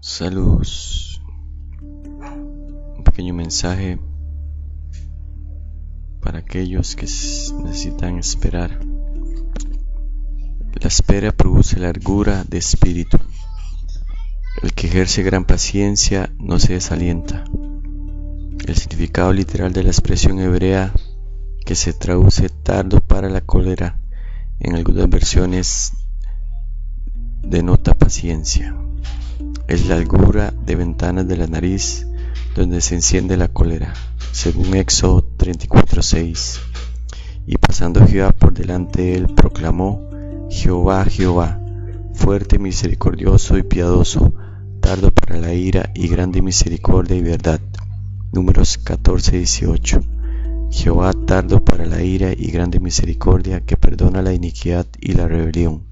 Saludos. Un pequeño mensaje para aquellos que necesitan esperar. La espera produce largura de espíritu. El que ejerce gran paciencia no se desalienta. El significado literal de la expresión hebrea que se traduce tardo para la cólera en algunas versiones denota paciencia. Es la largura de ventanas de la nariz donde se enciende la cólera, según Éxodo 34:6. Y pasando Jehová por delante de él, proclamó: Jehová, Jehová, fuerte, misericordioso y piadoso, tardo para la ira y grande misericordia y verdad. Números 14:18. Jehová tardo para la ira y grande misericordia, que perdona la iniquidad y la rebelión.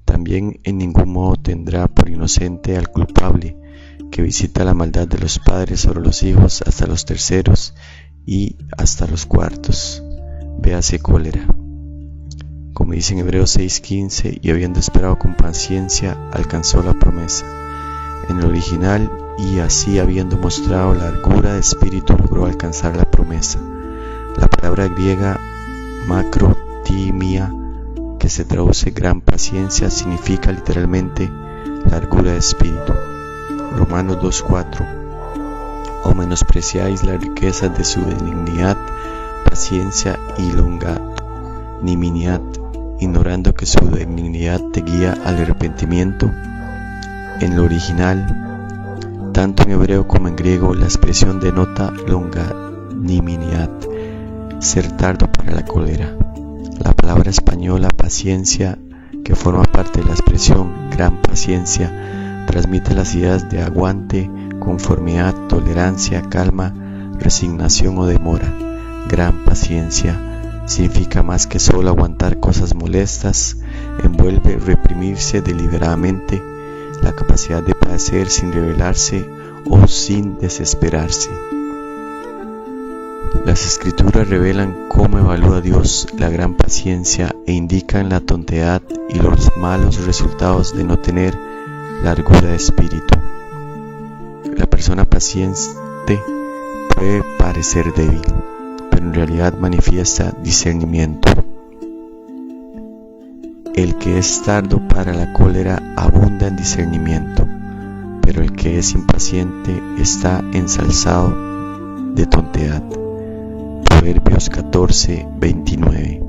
También en ningún modo tendrá por inocente al culpable, que visita la maldad de los padres sobre los hijos hasta los terceros y hasta los cuartos. Véase cólera. Como dice en Hebreos 6:15, y habiendo esperado con paciencia, alcanzó la promesa. En el original, y así habiendo mostrado largura de espíritu, logró alcanzar la promesa. La palabra griega macrotimia, que se traduce gran paciencia, significa literalmente largura de espíritu. Romanos 2:4. O menospreciáis las riquezas de su benignidad, paciencia y longanimidad, ignorando que su benignidad te guía al arrepentimiento. En el original, tanto en hebreo como en griego, la expresión denota longanimidad, ser tardo para la cólera. La palabra española paciencia, que forma parte de la expresión gran paciencia, transmite las ideas de aguante, conformidad, tolerancia, calma, resignación o demora. Gran paciencia significa más que solo aguantar cosas molestas, envuelve reprimirse deliberadamente, la capacidad de padecer sin rebelarse o sin desesperarse. Las escrituras revelan cómo evalúa Dios la gran paciencia e indican la tonteidad y los malos resultados de no tener largura de espíritu. La persona paciente puede parecer débil, pero en realidad manifiesta discernimiento. El que es tardo para la cólera abunda en discernimiento, pero el que es impaciente está ensalzado de tonteidad. Proverbios 14:29.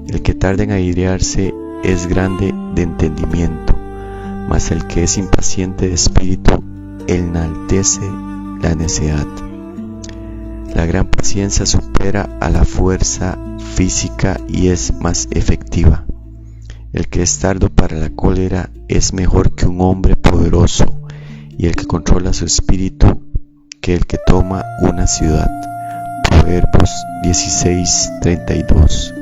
El que tarda en airearse es grande de entendimiento, mas el que es impaciente de espíritu enaltece la necedad. La gran paciencia supera a la fuerza física y es más efectiva. El que es tardo para la cólera es mejor que un hombre poderoso, y el que controla su espíritu que el que toma una ciudad. Proverbios 16:32.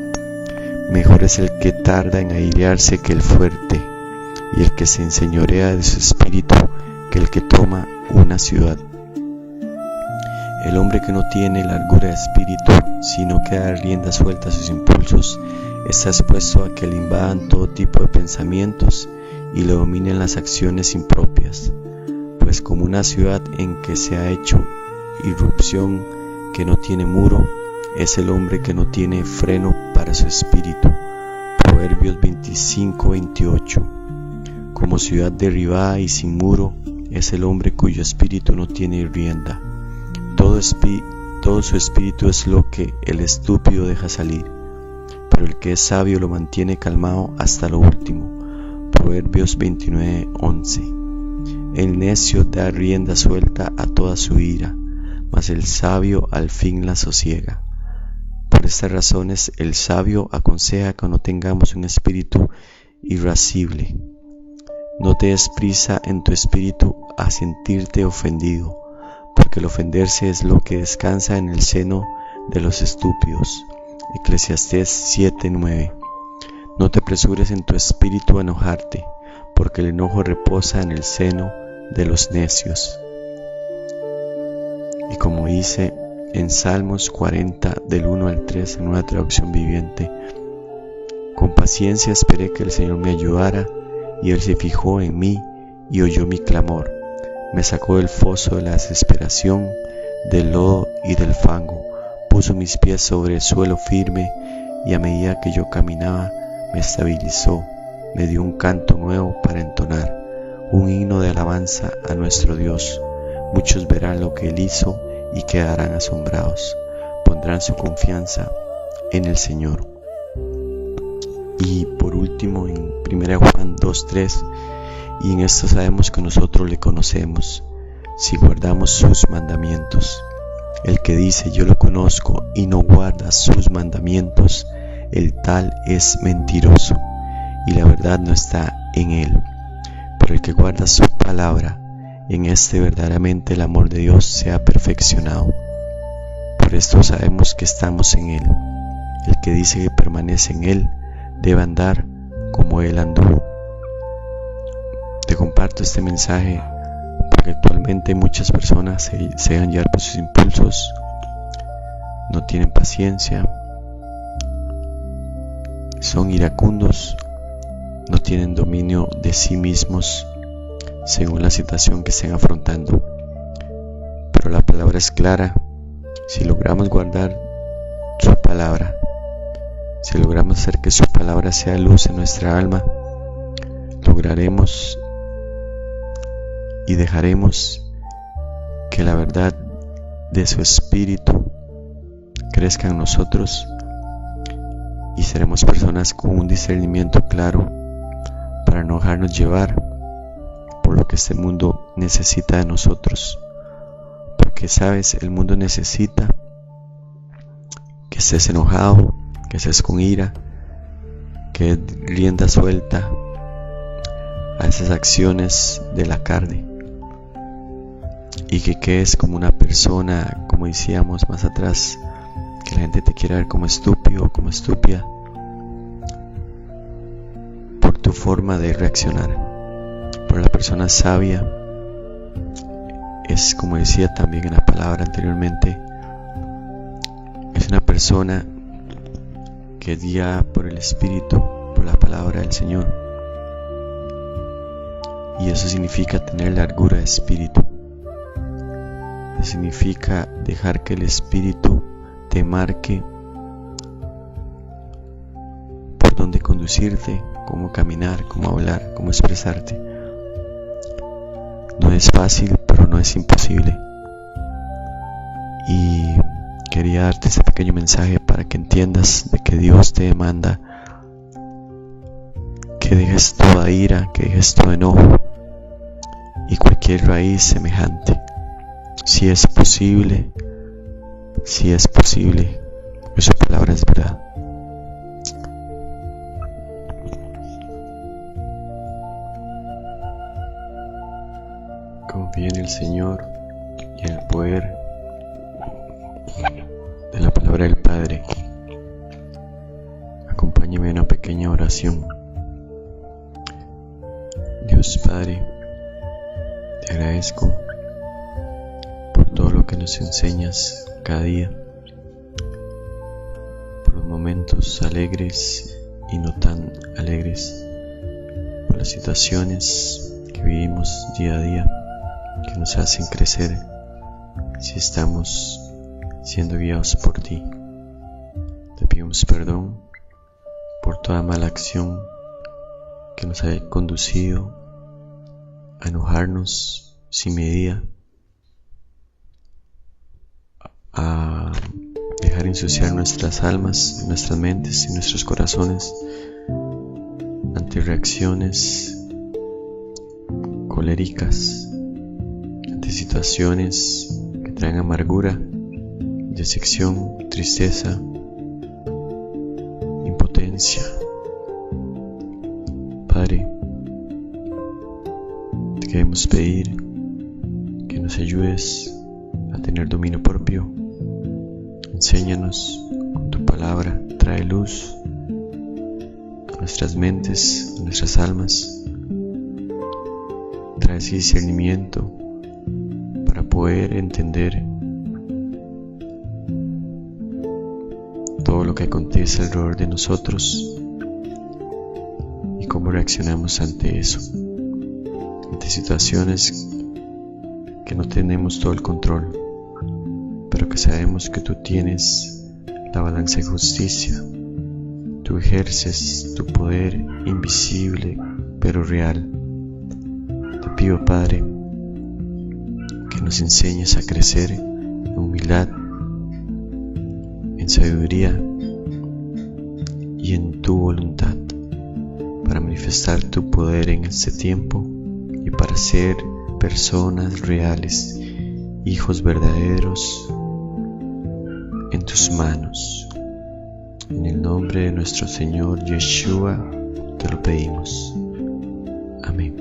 Mejor es el que tarda en airearse que el fuerte, y el que se enseñorea de su espíritu que el que toma una ciudad. El hombre que no tiene largura de espíritu, sino que da rienda suelta a sus impulsos, está expuesto a que le invadan todo tipo de pensamientos y le dominen las acciones impropias, pues como una ciudad en que se ha hecho irrupción que no tiene muro, es el hombre que no tiene freno para su espíritu. Proverbios 25:28. Como ciudad derribada y sin muro, es el hombre cuyo espíritu no tiene rienda. Todo su espíritu es lo que el estúpido deja salir, pero el que es sabio lo mantiene calmado hasta lo último. Proverbios 29:11. El necio da rienda suelta a toda su ira, mas el sabio al fin la sosiega. Por estas razones el sabio aconseja que no tengamos un espíritu irascible. No te des prisa en tu espíritu a sentirte ofendido, porque el ofenderse es lo que descansa en el seno de los estúpidos. Eclesiastés 7:9. No te apresures en tu espíritu a enojarte, porque el enojo reposa en el seno de los necios. Y como dice en Salmos 40 del 1 al 3 en una traducción viviente: con paciencia esperé que el Señor me ayudara, y Él se fijó en mí y oyó mi clamor. Me sacó del foso de la desesperación, del lodo y del fango. Puso mis pies sobre el suelo firme y a medida que yo caminaba me estabilizó. Me dio un canto nuevo para entonar, un himno de alabanza a nuestro Dios. Muchos verán lo que Él hizo y quedarán asombrados. Pondrán su confianza en el Señor. Y por último, en 1 Juan 2:3, y en esto sabemos que nosotros le conocemos, si guardamos sus mandamientos. El que dice yo lo conozco y no guarda sus mandamientos, el tal es mentiroso, y la verdad no está en él. Pero el que guarda su palabra, en este verdaderamente el amor de Dios se ha perfeccionado. Por esto sabemos que estamos en él. El que dice que permanece en él, debe andar como él anduvo. Te comparto este mensaje porque actualmente muchas personas se dejan llevar por sus impulsos, no tienen paciencia, son iracundos, no tienen dominio de sí mismos según la situación que estén afrontando. Pero la palabra es clara. Si logramos guardar su palabra, si logramos hacer que su palabra sea luz en nuestra alma, lograremos y dejaremos que la verdad de su espíritu crezca en nosotros y seremos personas con un discernimiento claro para no dejarnos llevar por lo que este mundo necesita de nosotros. Porque sabes, el mundo necesita que estés enojado, que estés con ira, que rienda suelta a esas acciones de la carne y que quedes como una persona, como decíamos más atrás, que la gente te quiera ver como estúpido o como estúpida por tu forma de reaccionar. Pero la persona sabia es, como decía también en la palabra anteriormente, es una persona que es guiada por el Espíritu, por la palabra del Señor. Y eso significa tener largura de espíritu. Eso significa dejar que el Espíritu te marque por dónde conducirte, cómo caminar, cómo hablar, cómo expresarte. No es fácil, pero no es imposible. Y quería darte este pequeño mensaje para que entiendas de que Dios te demanda que dejes toda ira, que dejes todo enojo y cualquier raíz semejante. Si es posible, porque su palabra es verdad. Confía en el Señor y en el poder de la palabra del Padre. Acompáñame en una pequeña oración. Dios Padre, te agradezco por todo lo que nos enseñas cada día, por los momentos alegres y no tan alegres, por las situaciones que vivimos día a día que nos hacen crecer si estamos siendo guiados por ti. Te pedimos perdón por toda mala acción que nos haya conducido a enojarnos sin medida, a dejar ensuciar nuestras almas, nuestras mentes y nuestros corazones ante reacciones coléricas, ante situaciones que traen amargura, decepción, tristeza, impotencia. Padre, te queremos pedir que nos ayudes a tener dominio propio. Enséñanos con tu palabra, trae luz a nuestras mentes, a nuestras almas, trae ese discernimiento para poder entender todo lo que acontece alrededor de nosotros y cómo reaccionamos ante eso, ante situaciones que no tenemos todo el control, pero que sabemos que tú tienes la balanza de justicia. Tú ejerces tu poder invisible pero real. Te pido, Padre, que nos enseñes a crecer en humildad, en sabiduría y en tu voluntad, para manifestar tu poder en este tiempo y para ser personas reales, hijos verdaderos en tus manos. En el nombre de nuestro Señor Yeshua te lo pedimos. Amén.